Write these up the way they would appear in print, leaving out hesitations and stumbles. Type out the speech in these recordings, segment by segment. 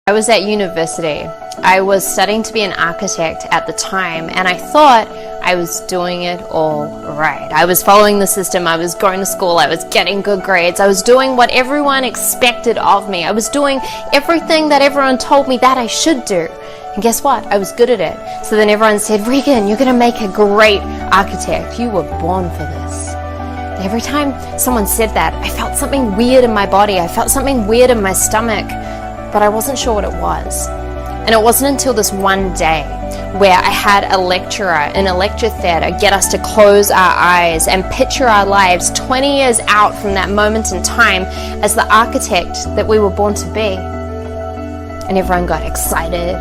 I was at university. I was studying to be an architect at the time, and I thought I was doing it all right. I was following the system, I was going to school, I was getting good grades, I was doing what everyone expected of me. I was doing everything that everyone told me that I should do. And guess what? I was good at it. So then everyone said, Regan, you're going to make a great architect. You were born for this. And every time someone said that, I felt something weird in my body. I felt something weird in my stomach, but I wasn't sure what it was. And it wasn't until this one day where I had a lecturer in a lecture theatre get us to close our eyes and picture our lives 20 years out from that moment in time as the architect that we were born to be. And everyone got excited.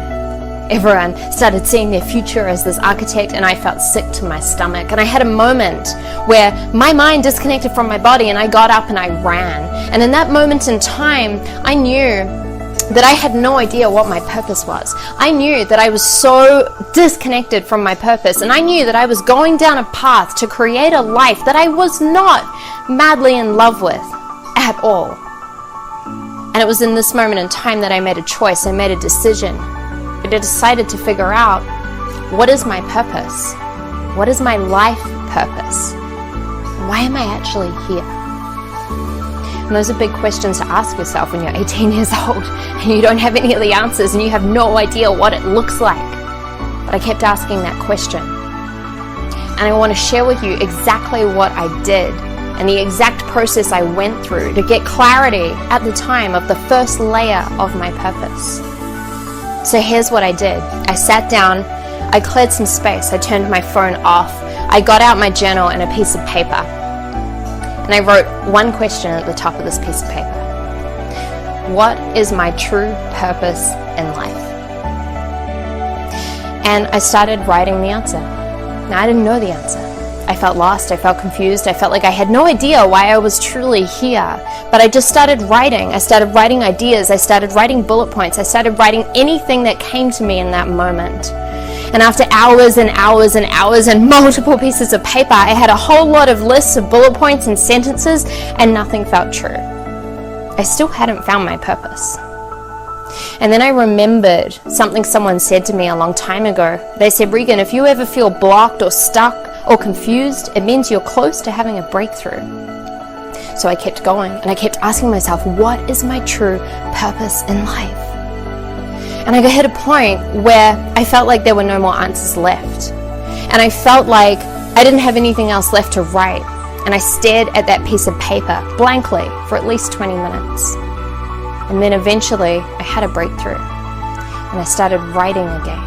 Everyone started seeing their future as this architect, and I felt sick to my stomach. And I had a moment where my mind disconnected from my body, and I got up and I ran. And in that moment in time, I knew that I had no idea what my purpose was. I knew that I was so disconnected from my purpose, and I knew that I was going down a path to create a life that I was not madly in love with at all. And it was in this moment in time that I made a choice. I made a decision. I decided to figure out, what is my purpose? What is my life purpose? Why am I actually here? And those are big questions to ask yourself when you're 18 years old and you don't have any of the answers and you have no idea what it looks like. But I kept asking that question. And I want to share with you exactly what I did and the exact process I went through to get clarity at the time of the first layer of my purpose. So here's what I did. I sat down, I cleared some space, I turned my phone off, I got out my journal and a piece of paper. And I wrote one question at the top of this piece of paper. What is my true purpose in life? And I started writing the answer. Now, I didn't know the answer. I felt lost, I felt confused, I felt like I had no idea why I was truly here. But I just started writing. I started writing ideas, I started writing bullet points, I started writing anything that came to me in that moment. And after hours and hours and hours and multiple pieces of paper, I had a whole lot of lists of bullet points and sentences, and nothing felt true. I still hadn't found my purpose. And then I remembered something someone said to me a long time ago. They said, Regan, if you ever feel blocked or stuck or confused, it means you're close to having a breakthrough. So I kept going, and I kept asking myself, what is my true purpose in life? And I hit a point where I felt like there were no more answers left. And I felt like I didn't have anything else left to write. And I stared at that piece of paper blankly for at least 20 minutes. And then eventually I had a breakthrough. And I started writing again.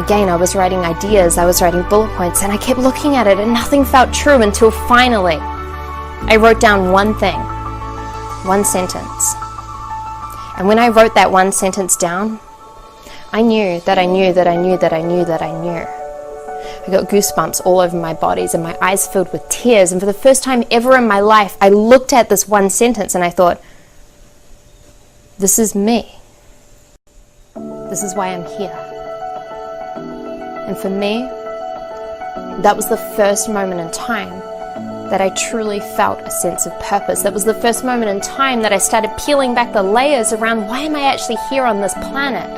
Again, I was writing ideas, I was writing bullet points, and I kept looking at it and nothing felt true until finally I wrote down one thing, one sentence. And when I wrote that one sentence down, I knew that I knew that I knew that I knew that I knew. I got goosebumps all over my bodies and my eyes filled with tears. And for the first time ever in my life, I looked at this one sentence and I thought, this is me. This is why I'm here. And for me, that was the first moment in time that I truly felt a sense of purpose. That was the first moment in time that I started peeling back the layers around, why am I actually here on this planet?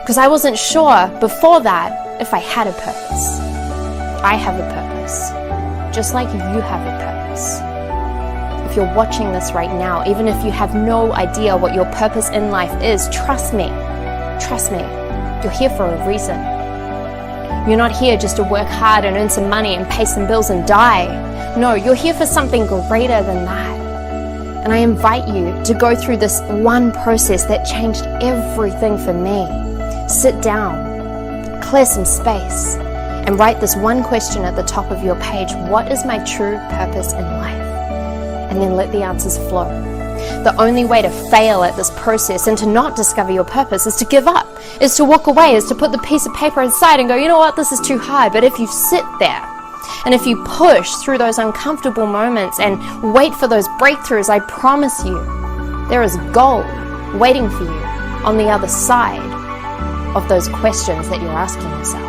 Because I wasn't sure before that if I had a purpose. I have a purpose, just like you have a purpose. If you're watching this right now, even if you have no idea what your purpose in life is, trust me, you're here for a reason. You're not here just to work hard and earn some money and pay some bills and die. No, you're here for something greater than that. And I invite you to go through this one process that changed everything for me. Sit down, clear some space, and write this one question at the top of your page. What is my true purpose in life? And then let the answers flow. The only way to fail at this process and to not discover your purpose is to give up, is to walk away, is to put the piece of paper aside and go, you know what, this is too hard. But if you sit there and if you push through those uncomfortable moments and wait for those breakthroughs, I promise you, there is gold waiting for you on the other side of those questions that you're asking yourself.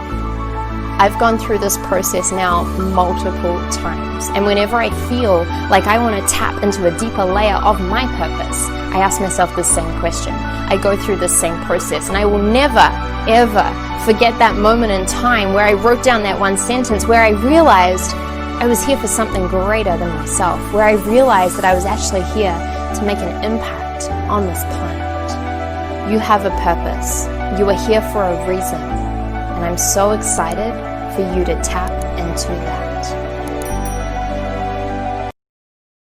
I've gone through this process now multiple times, and whenever I feel like I want to tap into a deeper layer of my purpose, I ask myself the same question. I go through the same process, and I will never, ever forget that moment in time where I wrote down that one sentence, where I realized I was here for something greater than myself, where I realized that I was actually here to make an impact on this planet. You have a purpose. You are here for a reason. And I'm so excited for you to tap into that.